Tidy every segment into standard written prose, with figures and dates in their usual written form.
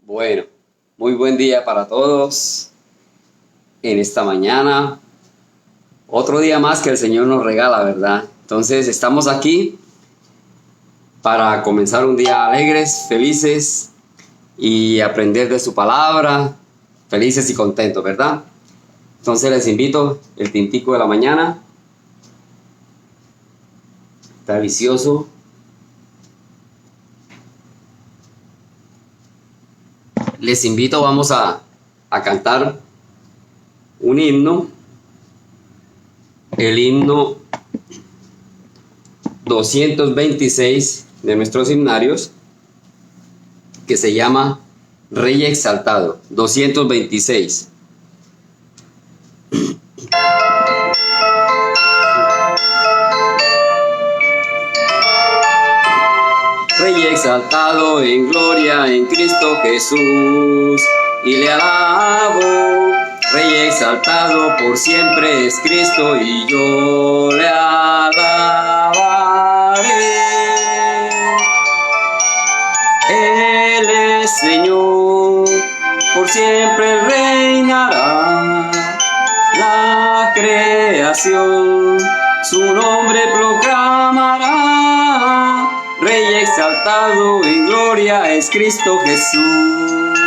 Bueno, muy buen día para todos en esta mañana. Otro día más que el Señor nos regala, ¿verdad? Entonces estamos aquí para comenzar un día alegres, felices y aprender de su palabra, felices y contentos, ¿verdad? Entonces les invito el tintico de la mañana. Está delicioso. Les invito, vamos a cantar un himno, el himno 226 de nuestros himnarios, que se llama Rey Exaltado, 226. Rey exaltado en gloria en Cristo Jesús, y le alabo. Rey exaltado por siempre es Cristo, y yo le alabaré. Él es Señor, por siempre reinará. La creación su nombre proclamará. Rey exaltado en gloria es Cristo Jesús.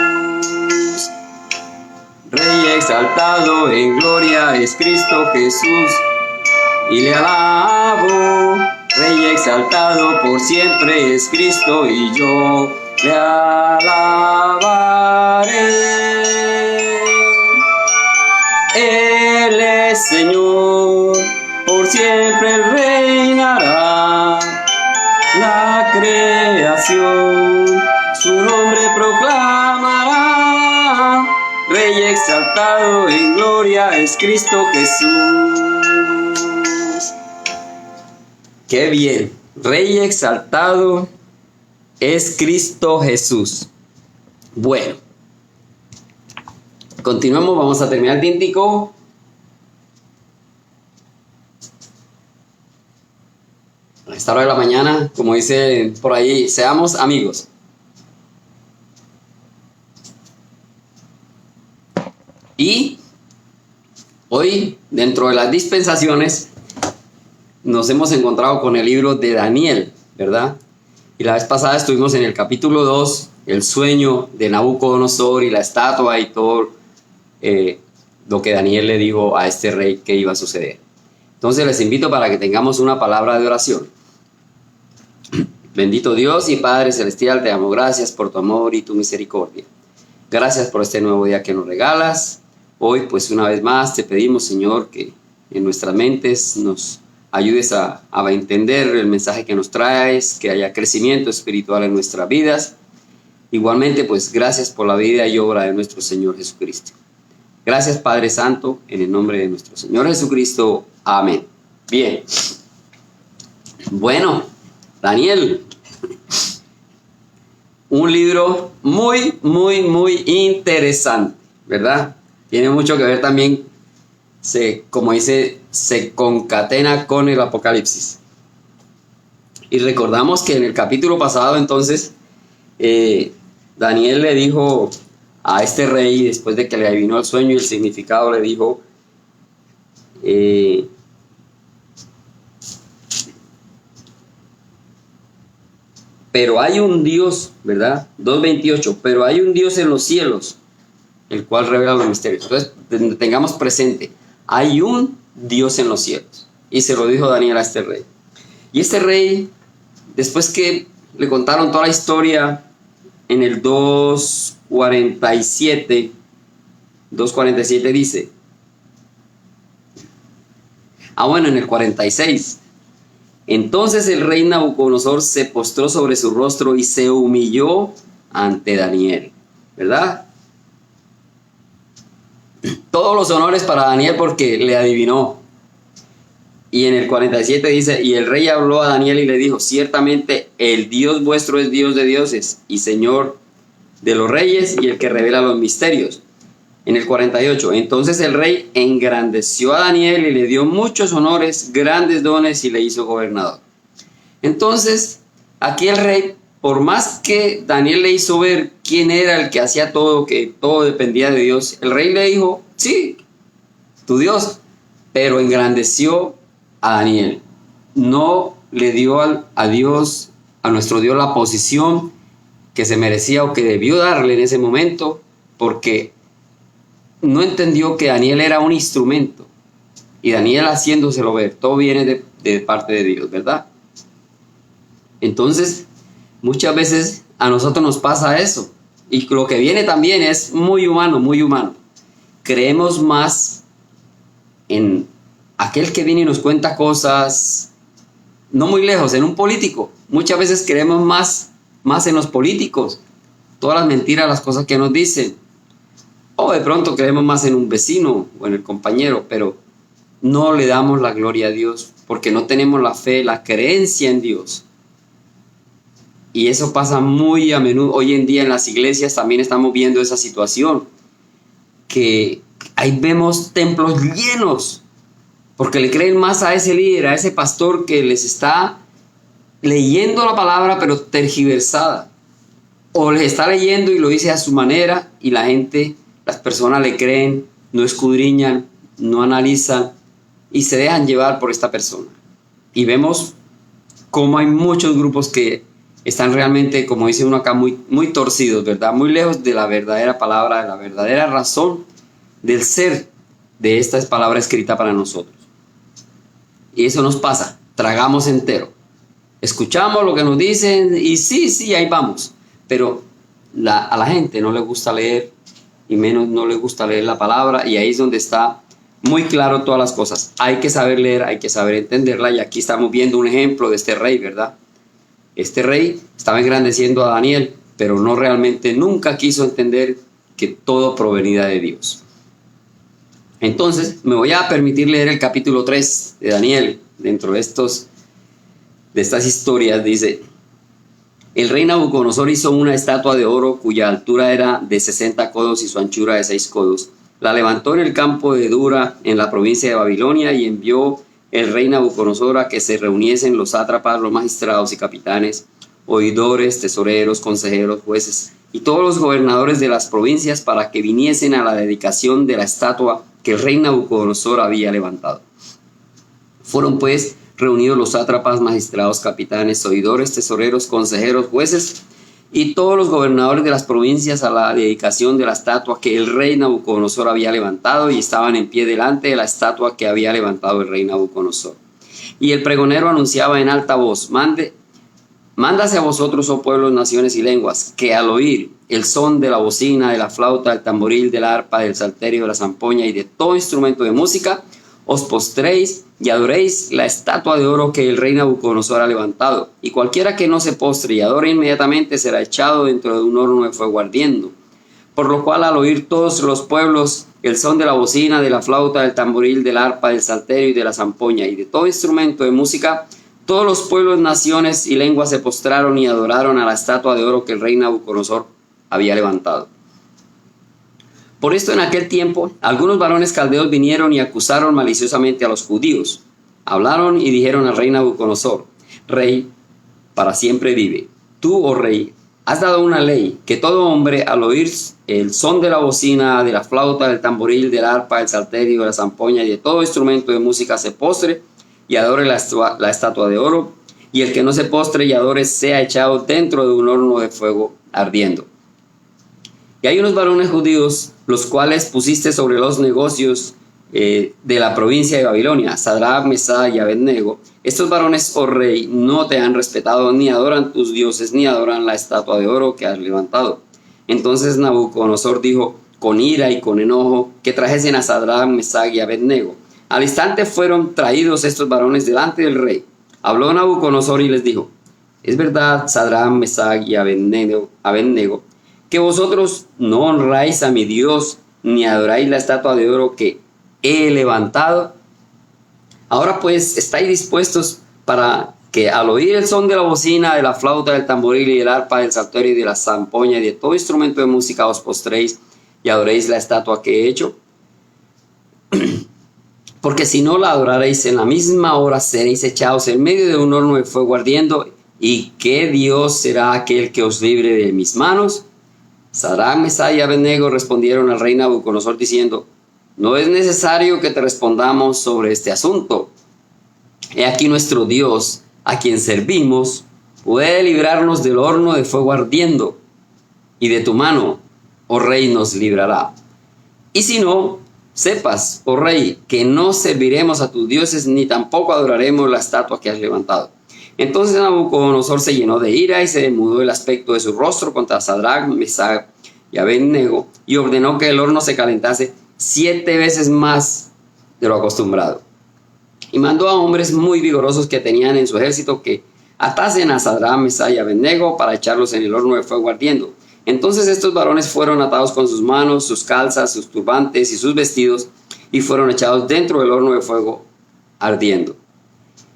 Rey exaltado en gloria es Cristo Jesús, y le alabo. Rey exaltado por siempre es Cristo, y yo le alabaré. Él es Señor, por siempre reinará. La creación su nombre proclamará. Rey exaltado en gloria es Cristo Jesús. ¡Qué bien! Rey exaltado es Cristo Jesús. Bueno, continuamos, vamos a terminar el tintico. A esta hora de la mañana, como dice por ahí, seamos amigos. Y hoy, dentro de las dispensaciones, nos hemos encontrado con el libro de Daniel, ¿verdad? Y la vez pasada estuvimos en el capítulo 2, el sueño de Nabucodonosor y la estatua y todo lo que Daniel le dijo a este rey que iba a suceder. Entonces les invito para que tengamos una palabra de oración. Bendito Dios y Padre Celestial, te damos gracias por tu amor y tu misericordia. Gracias por este nuevo día que nos regalas. Hoy, pues una vez más, te pedimos, Señor, que en nuestras mentes nos ayudes a entender el mensaje que nos traes, que haya crecimiento espiritual en nuestras vidas. Igualmente, pues gracias por la vida y obra de nuestro Señor Jesucristo. Gracias, Padre Santo, en el nombre de nuestro Señor Jesucristo. Amén. Bien. Bueno, Daniel. Un libro muy, muy, muy interesante, ¿verdad? Tiene mucho que ver también, como dice, se concatena con el Apocalipsis. Y recordamos que en el capítulo pasado, entonces, Daniel le dijo a este rey, después de que le adivinó el sueño y el significado, le dijo, pero hay un Dios, ¿verdad? 2:28, pero hay un Dios en los cielos, el cual revela los misterios. Entonces, tengamos presente, hay un Dios en los cielos. Y se lo dijo Daniel a este rey. Y este rey, después que le contaron toda la historia, en el 2:47 dice, en el 46, entonces el rey Nabucodonosor se postró sobre su rostro y se humilló ante Daniel, ¿verdad? Todos los honores para Daniel porque le adivinó. Y en el 47 dice, y el rey habló a Daniel y le dijo, ciertamente el Dios vuestro es Dios de dioses y Señor de los reyes y el que revela los misterios. En el 48, entonces el rey engrandeció a Daniel y le dio muchos honores, grandes dones y le hizo gobernador. Entonces, aquí el rey por más que Daniel le hizo ver quién era el que hacía todo, que todo dependía de Dios, el rey le dijo, sí, tu Dios, pero engrandeció a Daniel. No le dio a Dios, a nuestro Dios, la posición que se merecía o que debió darle en ese momento, porque no entendió que Daniel era un instrumento. Y Daniel haciéndoselo ver, todo viene de parte de Dios, ¿verdad? Entonces, muchas veces a nosotros nos pasa eso. Y lo que viene también es muy humano, muy humano. Creemos más en aquel que viene y nos cuenta cosas, no muy lejos, en un político. Muchas veces creemos más en los políticos, todas las mentiras, las cosas que nos dicen. O de pronto creemos más en un vecino o en el compañero, pero no le damos la gloria a Dios porque no tenemos la fe, la creencia en Dios. Y eso pasa muy a menudo. Hoy en día en las iglesias también estamos viendo esa situación, que ahí vemos templos llenos, porque le creen más a ese líder, a ese pastor que les está leyendo la palabra pero tergiversada, o les está leyendo y lo dice a su manera y la gente, las personas le creen, no escudriñan, no analizan y se dejan llevar por esta persona. Y vemos cómo hay muchos grupos que están realmente, como dice uno acá, muy torcidos, ¿verdad? Muy lejos de la verdadera palabra, de la verdadera razón del ser de esta palabra escrita para nosotros. Y eso nos pasa, tragamos entero. Escuchamos lo que nos dicen y sí, ahí vamos. Pero a la gente no le gusta leer y menos no le gusta leer la palabra, y ahí es donde está muy claro todas las cosas. Hay que saber leer, hay que saber entenderla, y aquí estamos viendo un ejemplo de este rey, ¿verdad? Este rey estaba engrandeciendo a Daniel, pero no realmente nunca quiso entender que todo provenía de Dios. Entonces me voy a permitir leer el capítulo 3 de Daniel. Dentro de estas historias dice: el rey Nabucodonosor hizo una estatua de oro cuya altura era de 60 codos y su anchura de 6 codos. La levantó en el campo de Dura, en la provincia de Babilonia, y envió el rey Nabucodonosor a que se reuniesen los sátrapas, los magistrados y capitanes, oidores, tesoreros, consejeros, jueces y todos los gobernadores de las provincias para que viniesen a la dedicación de la estatua que el rey Nabucodonosor había levantado. Fueron pues reunidos los sátrapas, magistrados, capitanes, oidores, tesoreros, consejeros, jueces y todos los gobernadores de las provincias a la dedicación de la estatua que el rey Nabucodonosor había levantado, y estaban en pie delante de la estatua que había levantado el rey Nabucodonosor. Y el pregonero anunciaba en alta voz: mándase a vosotros, oh pueblos, naciones y lenguas, que al oír el son de la bocina, de la flauta, del tamboril, del arpa, del salterio, de la zampoña y de todo instrumento de música, os postréis y adoréis la estatua de oro que el rey Nabucodonosor ha levantado. Y cualquiera que no se postre y adore inmediatamente será echado dentro de un horno de fuego ardiendo. Por lo cual, al oír todos los pueblos el son de la bocina, de la flauta, del tamboril, del arpa, del salterio y de la zampoña y de todo instrumento de música, todos los pueblos, naciones y lenguas se postraron y adoraron a la estatua de oro que el rey Nabucodonosor había levantado. Por esto, en aquel tiempo, algunos varones caldeos vinieron y acusaron maliciosamente a los judíos. Hablaron y dijeron al rey Nabucodonosor: Rey, para siempre vive. Tú, oh rey, has dado una ley, que todo hombre, al oír el son de la bocina, de la flauta, del tamboril, del arpa, del salterio, de la zampoña y de todo instrumento de música, se postre y adore la estatua de oro, y el que no se postre y adore sea echado dentro de un horno de fuego ardiendo. Y hay unos varones judíos, los cuales pusiste sobre los negocios de la provincia de Babilonia, Sadrach, Mesach y Abednego. Estos varones, oh rey, no te han respetado, ni adoran tus dioses, ni adoran la estatua de oro que has levantado. Entonces Nabucodonosor dijo con ira y con enojo que trajesen a Sadrach, Mesach y Abednego. Al instante fueron traídos estos varones delante del rey. Habló Nabucodonosor y les dijo: es verdad, Sadrach, Mesach y Abednego, que vosotros no honráis a mi Dios, ni adoráis la estatua de oro que he levantado. Ahora pues, estáis dispuestos para que al oír el son de la bocina, de la flauta, del tamboril y del arpa, del salterio y de la zampoña y de todo instrumento de música os postréis y adoréis la estatua que he hecho. Porque si no la adoraréis, en la misma hora seréis echados en medio de un horno de fuego ardiendo. ¿Y qué Dios será aquel que os libre de mis manos? Sadrach, Mesach y Abed-nego respondieron al rey Nabucodonosor diciendo: no es necesario que te respondamos sobre este asunto. He aquí nuestro Dios, a quien servimos, puede librarnos del horno de fuego ardiendo, y de tu mano, oh rey, nos librará. Y si no, sepas, oh rey, que no serviremos a tus dioses, ni tampoco adoraremos la estatua que has levantado. Entonces Nabucodonosor se llenó de ira y se demudó el aspecto de su rostro contra Sadrach, Mesach y Abed-nego, y ordenó que el horno se calentase 7 veces más de lo acostumbrado. Y mandó a hombres muy vigorosos que tenían en su ejército que atasen a Sadrach, Mesach y Abed-nego para echarlos en el horno de fuego ardiendo. Entonces estos varones fueron atados con sus manos, sus calzas, sus turbantes y sus vestidos, y fueron echados dentro del horno de fuego ardiendo.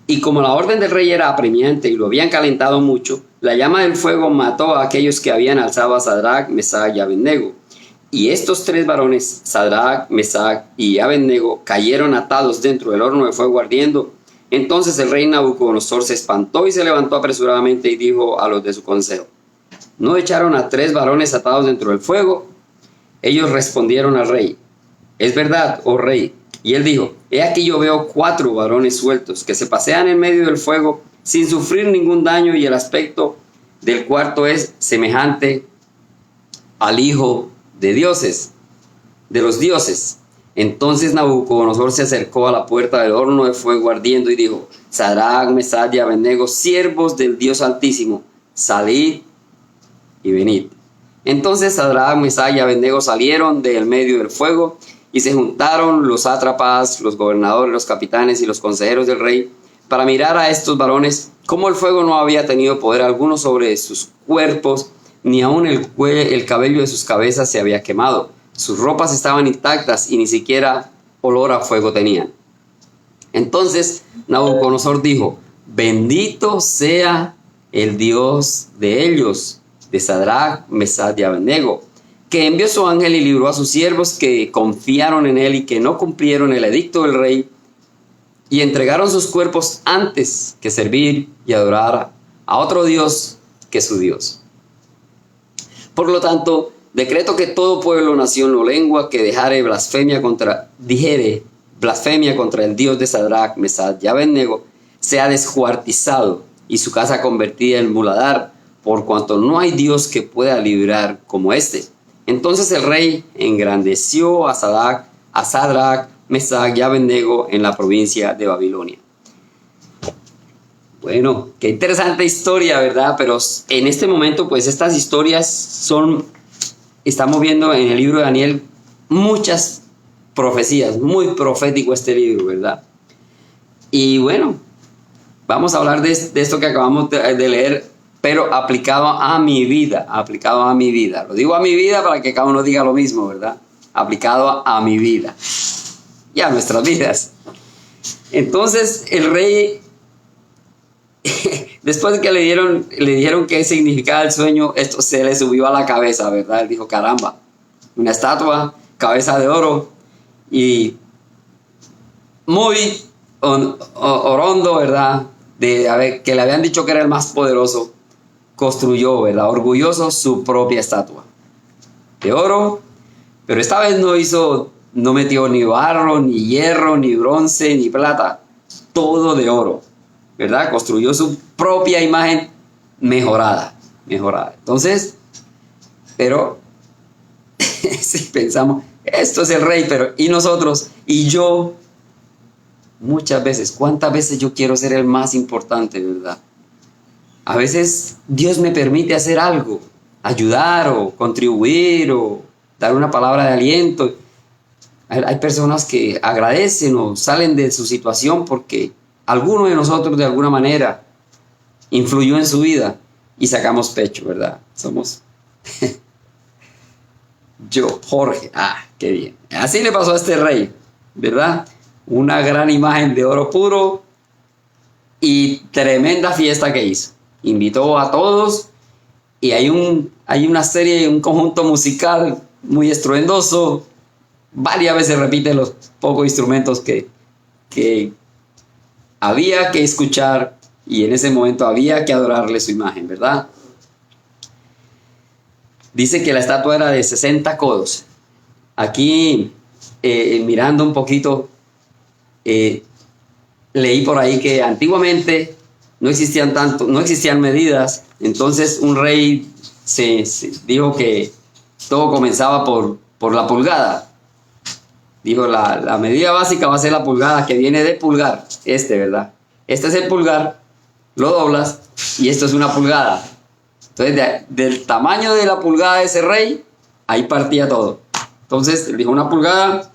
Y como la orden del rey era apremiante y lo habían calentado mucho, la llama del fuego mató a aquellos que habían alzado a Sadrach, Mesach y Abed-nego. Y estos 3 varones, Sadrach, Mesach y Abed-nego, cayeron atados dentro del horno de fuego ardiendo. Entonces el rey Nabucodonosor se espantó y se levantó apresuradamente y dijo a los de su consejo: ¿no echaron a 3 varones atados dentro del fuego? Ellos respondieron al rey: es verdad, oh rey. Y él dijo: he aquí yo veo 4 varones sueltos que se pasean en medio del fuego sin sufrir ningún daño, y el aspecto del cuarto es semejante al hijo de los dioses. Entonces Nabucodonosor se acercó a la puerta del horno de fuego ardiendo y dijo: Sadrach, Mesach y Abed-nego, siervos del Dios Altísimo, salid y venid. Entonces Sadrach, Mesach y Abed-nego salieron del medio del fuego, y se juntaron los sátrapas, los gobernadores, los capitanes y los consejeros del rey para mirar a estos varones, como el fuego no había tenido poder alguno sobre sus cuerpos, ni aun el cabello de sus cabezas se había quemado. Sus ropas estaban intactas y ni siquiera olor a fuego tenían. Entonces Nabucodonosor dijo: bendito sea el Dios de ellos, de Sadrach, Mesach y Abed-nego, que envió su ángel y libró a sus siervos que confiaron en él y que no cumplieron el edicto del rey y entregaron sus cuerpos antes que servir y adorar a otro Dios que su Dios. Por lo tanto, decreto que todo pueblo, nación o lengua que dijere blasfemia contra el Dios de Sadrach, Mesach y Abed-nego sea descuartizado y su casa convertida en muladar, por cuanto no hay Dios que pueda librar como este. Entonces el rey engrandeció a Sadrach, Mesach y Abed-nego en la provincia de Babilonia. Bueno, qué interesante historia, ¿verdad? Pero en este momento, pues estas historias estamos viendo en el libro de Daniel muchas profecías, muy profético este libro, ¿verdad? Y bueno, vamos a hablar de esto que acabamos de leer, pero aplicado a mi vida. Lo digo a mi vida para que cada uno diga lo mismo, ¿verdad? Aplicado a mi vida y a nuestras vidas. Entonces el rey, después de que le dijeron qué significaba el sueño, esto se le subió a la cabeza, ¿verdad? Él dijo: caramba, una estatua, cabeza de oro, y muy orondo, ¿verdad? Que le habían dicho que era el más poderoso, construyó, ¿verdad? Orgulloso, su propia estatua de oro, pero esta vez no metió ni barro, ni hierro, ni bronce, ni plata, todo de oro, ¿verdad? Construyó su propia imagen mejorada. Entonces, pero si pensamos, esto es el rey, pero ¿y nosotros? Y yo, muchas veces, ¿cuántas veces yo quiero ser el más importante, verdad? A veces Dios me permite hacer algo, ayudar o contribuir o dar una palabra de aliento. Hay personas que agradecen o salen de su situación porque alguno de nosotros de alguna manera influyó en su vida y sacamos pecho, ¿verdad? Somos yo, Jorge. Qué bien. Así le pasó a este rey, ¿verdad? Una gran imagen de oro puro y tremenda fiesta que hizo. Invitó a todos y hay una serie, un conjunto musical muy estruendoso. Varias veces repite los pocos instrumentos que había que escuchar y en ese momento había que adorarle su imagen, ¿verdad? Dice que la estatua era de 60 codos. Aquí, mirando un poquito, leí por ahí que antiguamente no existían medidas, entonces un rey se dijo que todo comenzaba por la pulgada. Dijo, la medida básica va a ser la pulgada, que viene de pulgar, ¿verdad? Este es el pulgar, lo doblas y esto es una pulgada. Entonces, del tamaño de la pulgada de ese rey, ahí partía todo. Entonces, dijo una pulgada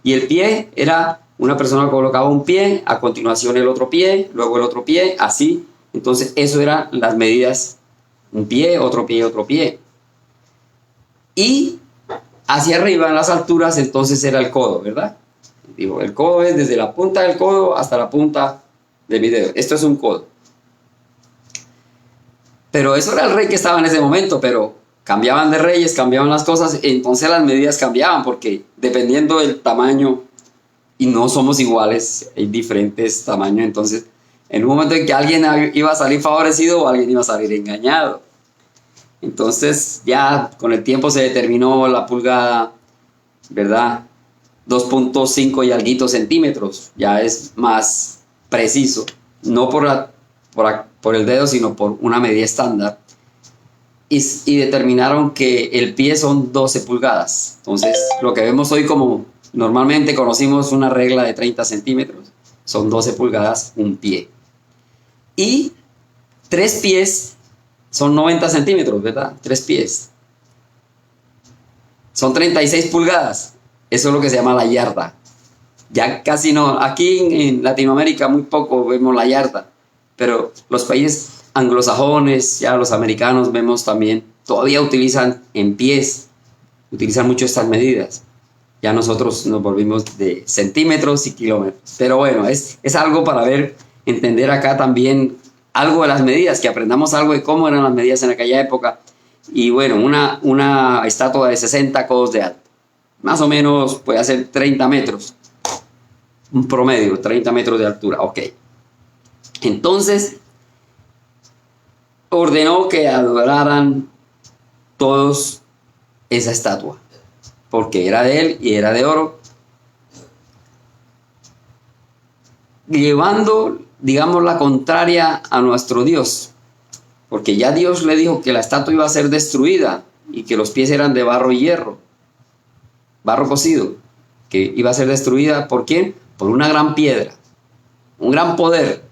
y el pie era, una persona colocaba un pie, a continuación el otro pie, luego el otro pie, así. Entonces, eso eran las medidas, un pie, otro pie, otro pie. Y hacia arriba, en las alturas, entonces era el codo, ¿verdad? Digo, el codo es desde la punta del codo hasta la punta de mi dedo. Esto es un codo. Pero eso era el rey que estaba en ese momento, pero cambiaban de reyes, cambiaban las cosas, entonces las medidas cambiaban, porque dependiendo del tamaño, y no somos iguales, hay diferentes tamaños, entonces en un momento en que alguien iba a salir favorecido o alguien iba a salir engañado. Entonces ya con el tiempo se determinó la pulgada, ¿verdad? 2.5 y alguitos centímetros, ya es más preciso, no por el dedo, sino por una medida estándar. Y determinaron que el pie son 12 pulgadas. Entonces, lo que vemos hoy como normalmente conocimos una regla de 30 centímetros, son 12 pulgadas un pie. Y 3 pies son 90 centímetros, ¿verdad? 3 pies. Son 36 pulgadas. Eso es lo que se llama la yarda. Ya casi no. Aquí en Latinoamérica muy poco vemos la yarda. Pero los países anglosajones, ya los americanos vemos también, todavía utilizan en pies, utilizan mucho estas medidas. Ya nosotros nos volvimos de centímetros y kilómetros. Pero bueno, es algo para ver, entender acá también algo de las medidas, que aprendamos algo de cómo eran las medidas en aquella época. Y bueno, una estatua de 60 codos de alto. Más o menos puede ser 30 metros. Un promedio, 30 metros de altura. Ok. Entonces, ordenó que adoraran todos esa estatua, porque era de él y era de oro, llevando, digamos, la contraria a nuestro Dios, porque ya Dios le dijo que la estatua iba a ser destruida y que los pies eran de barro y hierro, barro cocido, que iba a ser destruida. ¿Por quién? Por una gran piedra, un gran poder.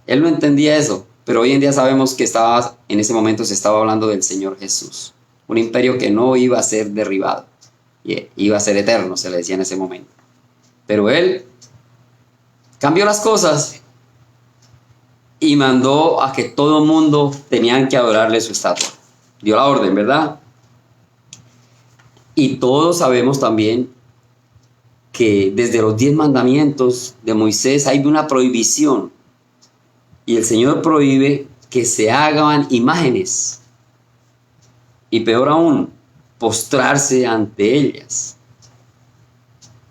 Él no entendía eso, pero hoy en día sabemos que en ese momento se estaba hablando del Señor Jesús, un imperio que no iba a ser derribado, iba a ser eterno, se le decía en ese momento. Pero él cambió las cosas y mandó a que todo el mundo tenían que adorarle su estatua. Dio la orden, ¿verdad? Y todos sabemos también que desde los 10 mandamientos de Moisés hay una prohibición. Y el Señor prohíbe que se hagan imágenes. Y peor aún, postrarse ante ellas.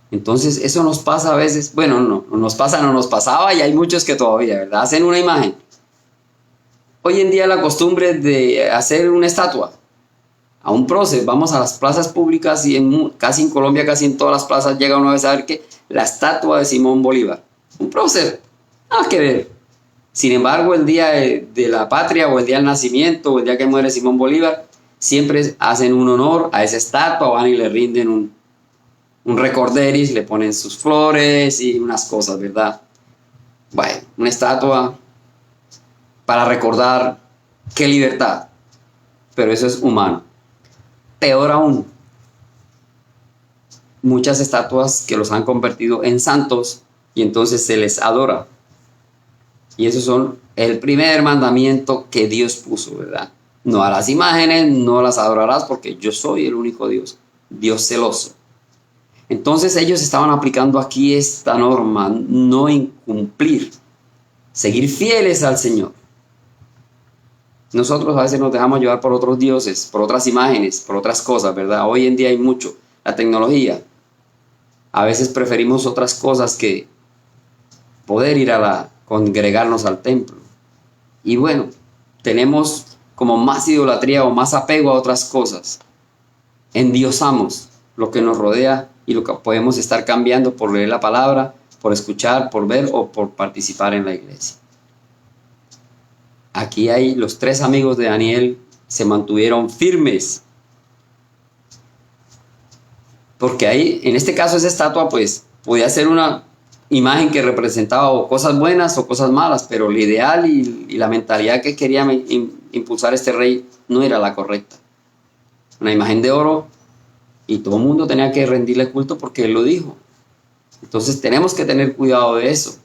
Entonces eso nos pasa a veces, bueno, no nos pasaba y hay muchos que todavía, ¿verdad? Hacen una imagen. Hoy en día la costumbre de hacer una estatua, a un prócer, vamos a las plazas públicas y casi en Colombia, casi en todas las plazas llega uno a saber que la estatua de Simón Bolívar, un prócer, nada que ver. Sin embargo, el día de la patria o el día del nacimiento o el día que muere Simón Bolívar, siempre hacen un honor a esa estatua, van y le rinden un recorderis, le ponen sus flores y unas cosas, ¿verdad? Bueno, una estatua para recordar qué libertad, pero eso es humano. Peor aún, muchas estatuas que los han convertido en santos y entonces se les adora. Y esos son el primer mandamiento que Dios puso, ¿verdad? No a las imágenes, no las adorarás porque yo soy el único Dios, Dios celoso. Entonces ellos estaban aplicando aquí esta norma, no incumplir, seguir fieles al Señor. Nosotros a veces nos dejamos llevar por otros dioses, por otras imágenes, por otras cosas, ¿verdad? Hoy en día hay mucho, la tecnología. A veces preferimos otras cosas que poder ir congregarnos al templo. Y bueno, tenemos como más idolatría o más apego a otras cosas. Endiosamos lo que nos rodea y lo que podemos estar cambiando por leer la palabra, por escuchar, por ver o por participar en la iglesia. Aquí hay los 3 amigos de Daniel se mantuvieron firmes. Porque ahí, en este caso, esa estatua pues podía ser una imagen que representaba o cosas buenas o cosas malas, pero el ideal y la mentalidad que quería impulsar este rey no era la correcta. Una imagen de oro y todo el mundo tenía que rendirle culto porque él lo dijo. Entonces tenemos que tener cuidado de eso.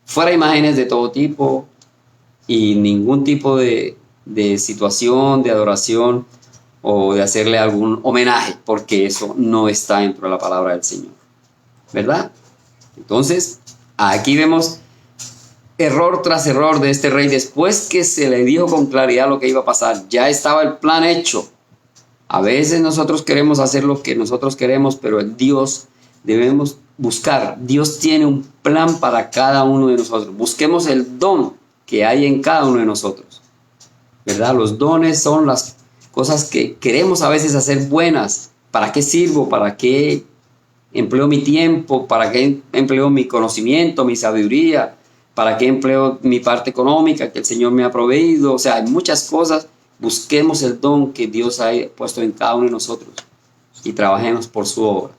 Fuera imágenes de todo tipo y ningún tipo de situación, de adoración o de hacerle algún homenaje, porque eso no está dentro de la palabra del Señor, ¿verdad? Entonces, aquí vemos error tras error de este rey. Después que se le dijo con claridad lo que iba a pasar, ya estaba el plan hecho. A veces nosotros queremos hacer lo que nosotros queremos, pero Dios debemos buscar. Dios tiene un plan para cada uno de nosotros. Busquemos el don que hay en cada uno de nosotros, ¿verdad? Los dones son las cosas que queremos a veces hacer buenas. ¿Para qué sirvo? ¿Para qué empleo mi tiempo? ¿Para qué empleo mi conocimiento, mi sabiduría? ¿Para qué empleo mi parte económica que el Señor me ha proveído? O sea, hay muchas cosas. Busquemos el don que Dios ha puesto en cada uno de nosotros y trabajemos por su obra.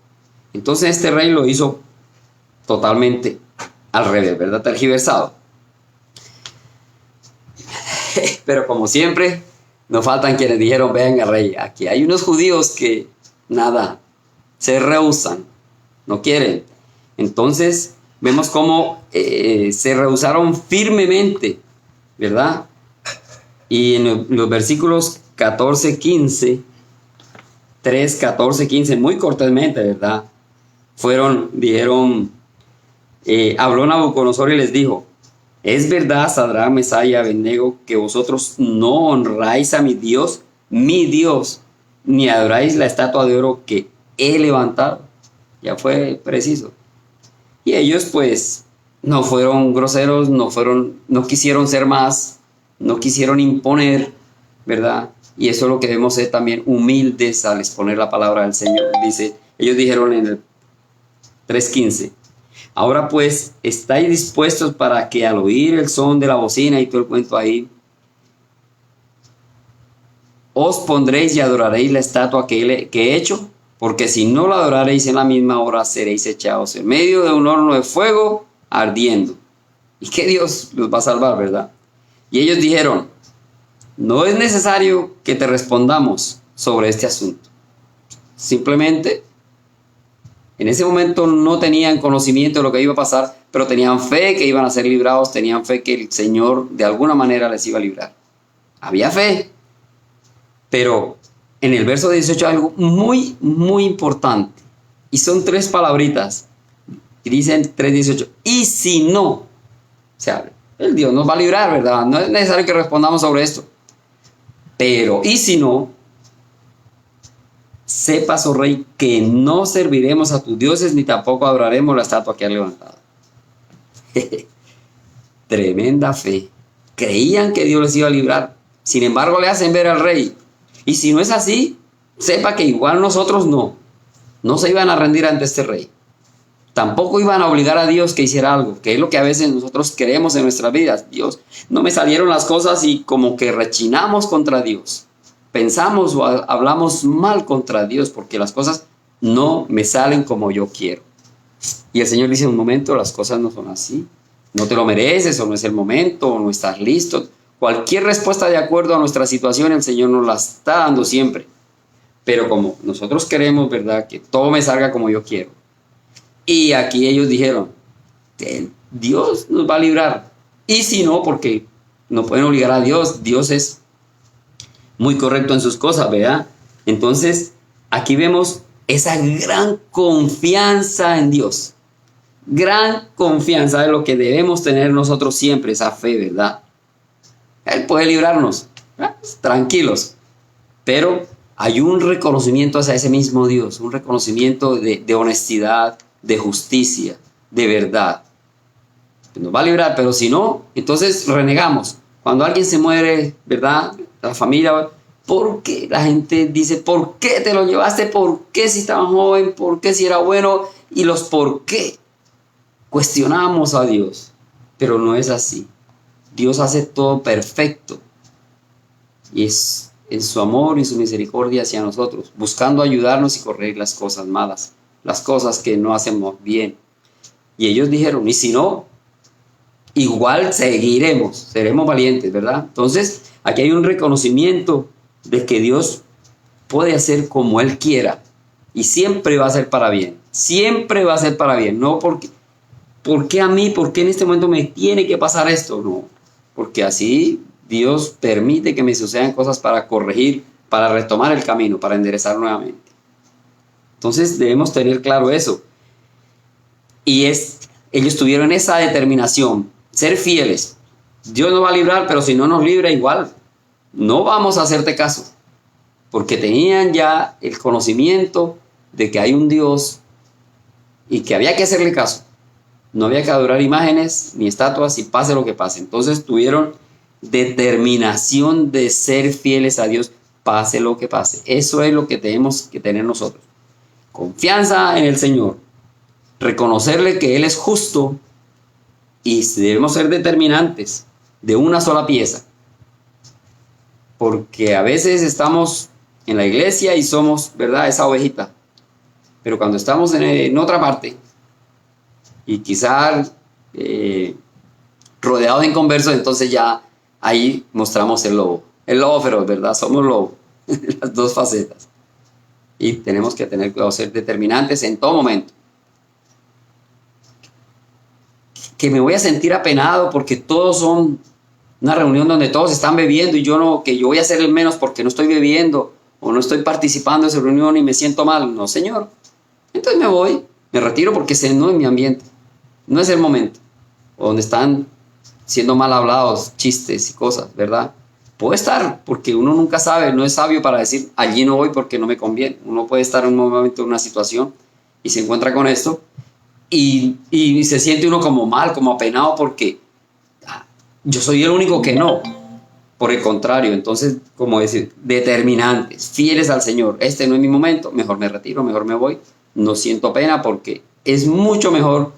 Entonces este rey lo hizo totalmente al revés, ¿verdad? Tergiversado. Pero como siempre, no faltan quienes dijeron, venga rey, aquí hay unos judíos que nada, se rehúsan, no quieren. Entonces vemos cómo se rehusaron firmemente, ¿verdad? Y en los versículos 14, 15, 3, 14, 15, muy cortésmente, ¿verdad? Dijeron, habló Nabucodonosor y les dijo, ¿es verdad, Sadrach, Mesach y Abednego, que vosotros no honráis a mi Dios, ni adoráis la estatua de oro que he levantado? Ya fue preciso. Y ellos pues no fueron groseros, no quisieron ser más, no quisieron imponer, ¿verdad? Y eso es lo que debemos ser también humildes al exponer la palabra del Señor. Dice, ellos dijeron en el 3:15, ahora pues, ¿estáis dispuestos para que al oír el son de la bocina y todo el cuento ahí, os pondréis y adoraréis la estatua que he hecho? Porque si no la adoraréis en la misma hora, seréis echados en medio de un horno de fuego ardiendo. Y que Dios los va a salvar, ¿verdad? Y ellos dijeron, no es necesario que te respondamos sobre este asunto. Simplemente, en ese momento no tenían conocimiento de lo que iba a pasar, pero tenían fe que iban a ser librados, tenían fe que el Señor de alguna manera les iba a librar. Había fe. Pero en el verso 18 algo muy, muy importante. Y son 3 palabritas. Y dicen 3:18. Y si no, o sea, el Dios nos va a librar, ¿verdad? No es necesario que respondamos sobre esto. Pero, y si no, sepas, oh rey, que no serviremos a tus dioses ni tampoco adoraremos la estatua que has levantado. Tremenda fe. Creían que Dios les iba a librar. Sin embargo, le hacen ver al rey. Y si no es así, sepa que igual nosotros no se iban a rendir ante este rey. Tampoco iban a obligar a Dios que hiciera algo, que es lo que a veces nosotros queremos en nuestras vidas. Dios, no me salieron las cosas y como que rechinamos contra Dios. Pensamos o hablamos mal contra Dios porque las cosas no me salen como yo quiero. Y el Señor dice, un momento, las cosas no son así. No te lo mereces, o no es el momento, o no estás listo. Cualquier respuesta de acuerdo a nuestra situación, el Señor nos la está dando siempre. Pero como nosotros queremos, ¿verdad?, que todo me salga como yo quiero. Y aquí ellos dijeron, Dios nos va a librar. Y si no, porque no pueden obligar a Dios. Dios es muy correcto en sus cosas, ¿verdad? Entonces, aquí vemos esa gran confianza en Dios. Gran confianza de lo que debemos tener nosotros siempre, esa fe, ¿verdad? Él puede librarnos, tranquilos. Pero hay un reconocimiento hacia ese mismo Dios, un reconocimiento de honestidad, de justicia, de verdad. Nos va a librar, pero si no, entonces renegamos. Cuando alguien se muere, ¿verdad? La familia, ¿por qué? La gente dice, ¿por qué te lo llevaste? ¿Por qué si estaba joven? ¿Por qué si era bueno? Y los por qué. Cuestionamos a Dios, pero no es así. Dios hace todo perfecto. Y es en su amor y su misericordia hacia nosotros, buscando ayudarnos y corregir las cosas malas, las cosas que no hacemos bien. Y ellos dijeron, y si no, igual seguiremos, seremos valientes, ¿verdad? Entonces, aquí hay un reconocimiento de que Dios puede hacer como Él quiera y siempre va a ser para bien, siempre va a ser para bien, no porque, ¿por qué a mí? ¿Por qué en este momento me tiene que pasar esto? No, porque así Dios permite que me sucedan cosas para corregir, para retomar el camino, para enderezar nuevamente. Entonces debemos tener claro eso. Y ellos tuvieron esa determinación, ser fieles. Dios nos va a librar, pero si no nos libra igual, no vamos a hacerte caso. Porque tenían ya el conocimiento de que hay un Dios y que había que hacerle caso. No había que adorar imágenes ni estatuas y pase lo que pase. Entonces tuvieron determinación de ser fieles a Dios, pase lo que pase. Eso es lo que tenemos que tener nosotros. Confianza en el Señor. Reconocerle que Él es justo y debemos ser determinantes de una sola pieza. Porque a veces estamos en la iglesia y somos, ¿verdad?, esa ovejita. Pero cuando estamos en otra parte y quizás rodeados de inconversos, entonces ya ahí mostramos el lobo feroz, ¿verdad? Somos lobo, las dos facetas. Y tenemos que tener cuidado, ser determinantes en todo momento. Que me voy a sentir apenado porque todos son una reunión donde todos están bebiendo y yo no, que yo voy a hacer el menos porque no estoy bebiendo o no estoy participando en esa reunión y me siento mal. No, Señor. Entonces me voy, me retiro porque ese no es mi ambiente, no es el momento. O donde están siendo mal hablados, chistes y cosas, ¿verdad? Puedo estar, porque uno nunca sabe, no es sabio para decir, allí no voy porque no me conviene. Uno puede estar en un momento, en una situación, y se encuentra con esto, y se siente uno como mal, como apenado, porque yo soy el único que no. Por el contrario, entonces, como decir, determinantes, fieles al Señor. Este no es mi momento, mejor me retiro, mejor me voy. No siento pena porque es mucho mejor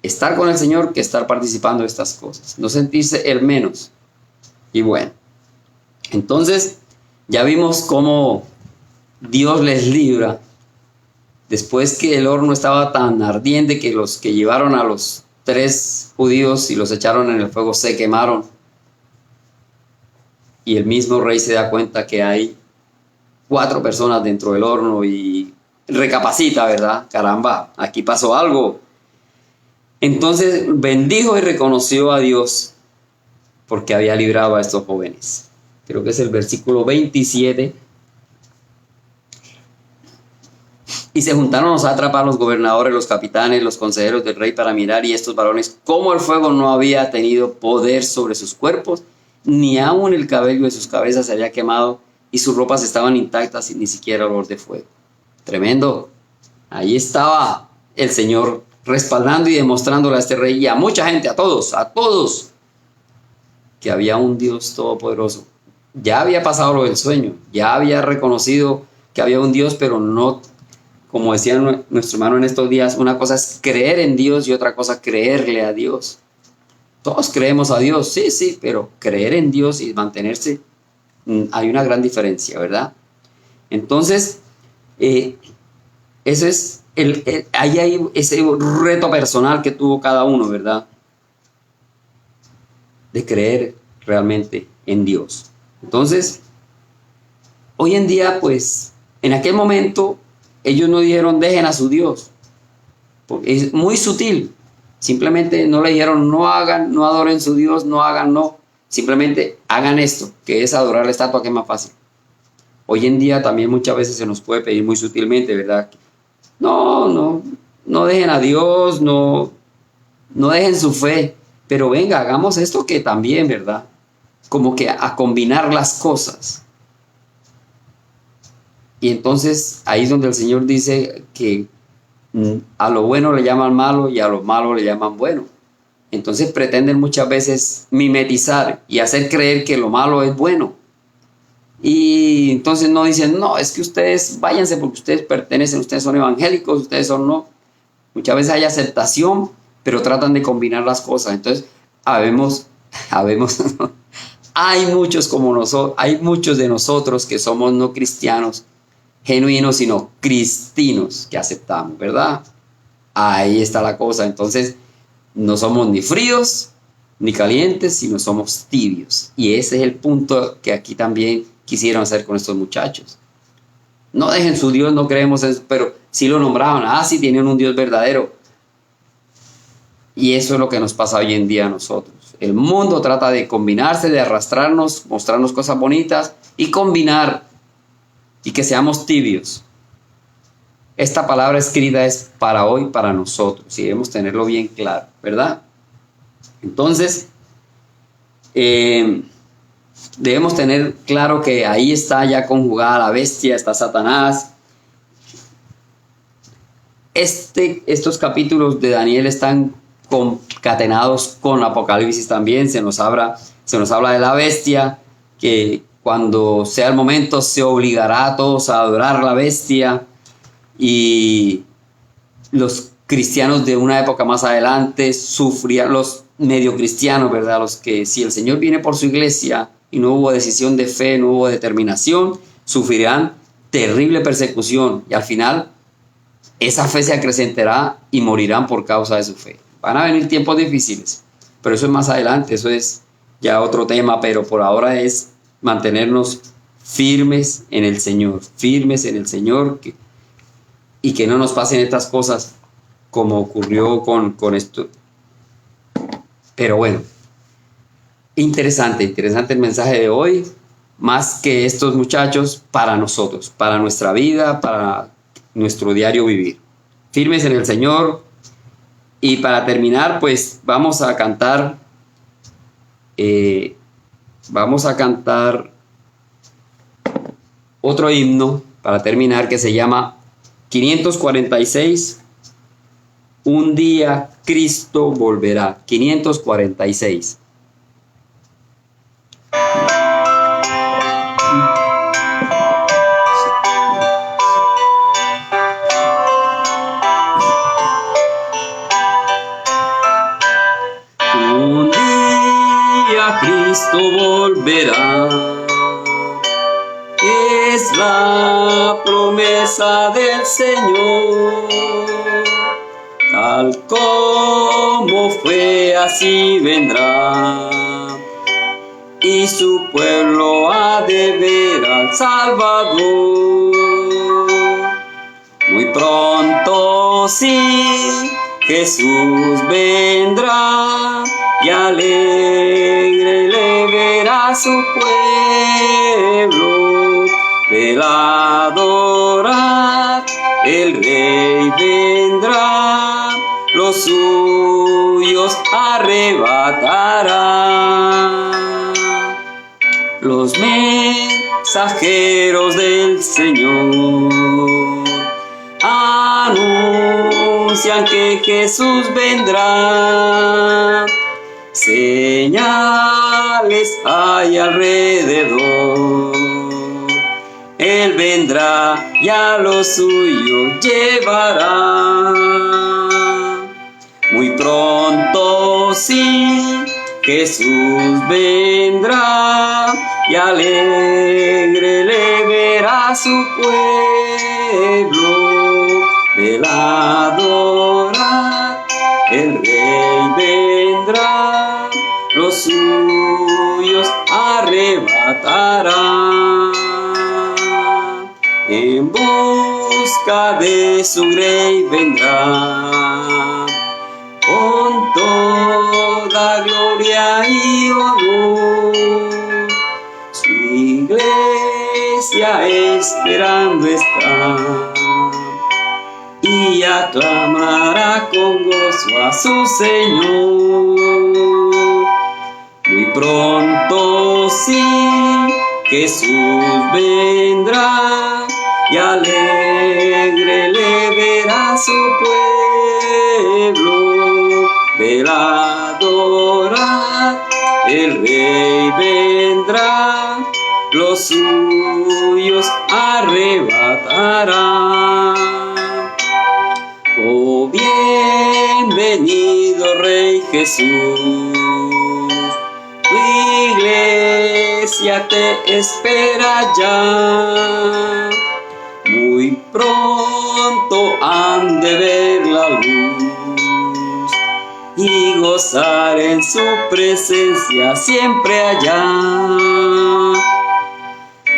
estar con el Señor que estar participando de estas cosas. No sentirse el menos. Y bueno, entonces ya vimos cómo Dios les libra después que el horno estaba tan ardiente que los que llevaron a los 3 judíos y los echaron en el fuego se quemaron. Y el mismo rey se da cuenta que hay 4 personas dentro del horno y recapacita, ¿verdad? Caramba, aquí pasó algo. Entonces bendijo y reconoció a Dios porque había librado a estos jóvenes. Creo que es el versículo 27. Y se juntaron los sátrapas, los gobernadores, los capitanes, los consejeros del rey para mirar, y estos varones, como el fuego no había tenido poder sobre sus cuerpos, ni aun el cabello de sus cabezas se había quemado, y sus ropas estaban intactas y ni siquiera olor de fuego. Tremendo. Ahí estaba el Señor respaldando y demostrándole a este rey y a mucha gente, a todos, que había un Dios todopoderoso. Ya había pasado lo del sueño, ya había reconocido que había un Dios, pero no, como decía nuestro hermano en estos días, una cosa es creer en Dios y otra cosa creerle a Dios. Todos creemos a Dios, sí, pero creer en Dios y mantenerse, hay una gran diferencia, ¿verdad? Entonces, eso es, ahí hay ese reto personal que tuvo cada uno, ¿verdad? De creer realmente en Dios. Entonces, hoy en día, pues, en aquel momento, ellos no dijeron dejen a su Dios. Es muy sutil. Simplemente no le dijeron no hagan, no adoren su Dios, no hagan, no. Simplemente hagan esto, que es adorar la estatua, que es más fácil. Hoy en día también muchas veces se nos puede pedir muy sutilmente, ¿verdad? No dejen a Dios, no dejen su fe. Pero venga, hagamos esto que también, ¿verdad? Como que a combinar las cosas. Y entonces ahí es donde el Señor dice que a lo bueno le llaman malo y a lo malo le llaman bueno. Entonces pretenden muchas veces mimetizar y hacer creer que lo malo es bueno. Y entonces no dicen, no, es que ustedes váyanse porque ustedes pertenecen, ustedes son evangélicos, ustedes son no. Muchas veces hay aceptación, pero tratan de combinar las cosas. Entonces, habemos hay muchos como nosotros, hay muchos de nosotros que somos no cristianos genuinos, sino cristinos que aceptamos, ¿verdad? Ahí está la cosa. Entonces, no somos ni fríos ni calientes, sino somos tibios. Y ese es el punto que aquí también quisieron hacer con estos muchachos. No dejen su Dios, no creemos en eso, pero sí lo nombraban. Ah, sí, tienen un Dios verdadero. Y eso es lo que nos pasa hoy en día a nosotros. El mundo trata de combinarse, de arrastrarnos, mostrarnos cosas bonitas y combinar y que seamos tibios. Esta palabra escrita es para hoy, para nosotros, y debemos tenerlo bien claro, ¿verdad? Entonces, debemos tener claro que ahí está ya conjugada la bestia, está Satanás. Estos capítulos de Daniel están concatenados con Apocalipsis también. Se nos habla de la bestia, que cuando sea el momento se obligará a todos a adorar la bestia, y los cristianos de una época más adelante sufrían, los medio cristianos, ¿verdad? Los que, si el Señor viene por su iglesia y no hubo decisión de fe, no hubo determinación, sufrirán terrible persecución, y al final esa fe se acrecentará y morirán por causa de su fe. Van a venir tiempos difíciles, pero eso es más adelante, eso es ya otro tema, pero por ahora es mantenernos firmes en el Señor, y que no nos pasen estas cosas como ocurrió con esto. Pero bueno, interesante el mensaje de hoy, más que estos muchachos, para nosotros, para nuestra vida, para nuestro diario vivir. Firmes en el Señor. Y para terminar, pues vamos a cantar otro himno para terminar, que se llama 546, Un día Cristo volverá. 546. Un día Cristo volverá, es la promesa del Señor. Tal como fue, así vendrá, y su pueblo ha de ver al Salvador. Muy pronto, sí, Jesús vendrá, y alegre le verá su pueblo. Verá adorar, el Rey vendrá, los suyos arrebatará. Los mensajeros del Señor anuncian que Jesús vendrá. Señales hay alrededor. Él vendrá y a los suyos llevará. Muy pronto, sí, Jesús vendrá, y alegre le verá su pueblo. Vela adorar, el Rey vendrá, los suyos arrebatará. En busca de su Rey vendrá, con toda gloria y honor. Su iglesia esperando está, y aclamará con gozo a su Señor. Muy pronto, sí, Jesús vendrá, y alegre le verá su pueblo. Velad, orad, el Rey vendrá, los suyos arrebatará. Oh, bienvenido Rey Jesús, tu iglesia te espera ya. Muy pronto han de ver la luz y gozar en su presencia siempre allá.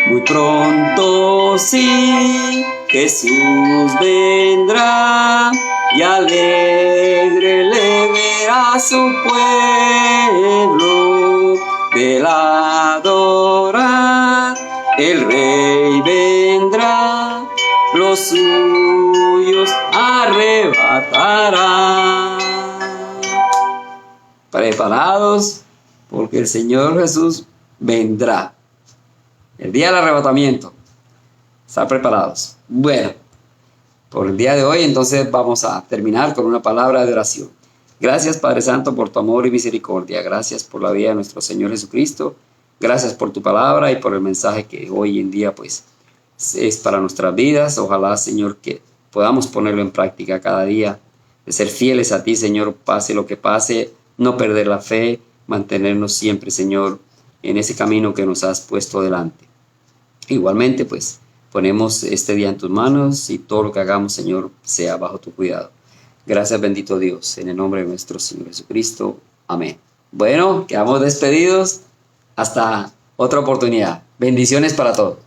Muy pronto sí, Jesús vendrá y alegre le verá a su pueblo. Velad, orad, el Rey vendrá, los suyos arrebatará. Preparados, porque el Señor Jesús vendrá. El día del arrebatamiento. Estar preparados. Bueno, por el día de hoy entonces vamos a terminar con una palabra de oración. Gracias, Padre Santo, por tu amor y misericordia. Gracias por la vida de nuestro Señor Jesucristo. Gracias por tu palabra y por el mensaje que hoy en día pues es para nuestras vidas. Ojalá, Señor, que podamos ponerlo en práctica cada día, de ser fieles a ti, Señor, pase lo que pase, no perder la fe, mantenernos siempre, Señor, en ese camino que nos has puesto delante. Igualmente, pues, ponemos este día en tus manos y todo lo que hagamos, Señor, sea bajo tu cuidado. Gracias, bendito Dios, en el nombre de nuestro Señor Jesucristo. Amén. Bueno, quedamos despedidos. Hasta otra oportunidad. Bendiciones para todos.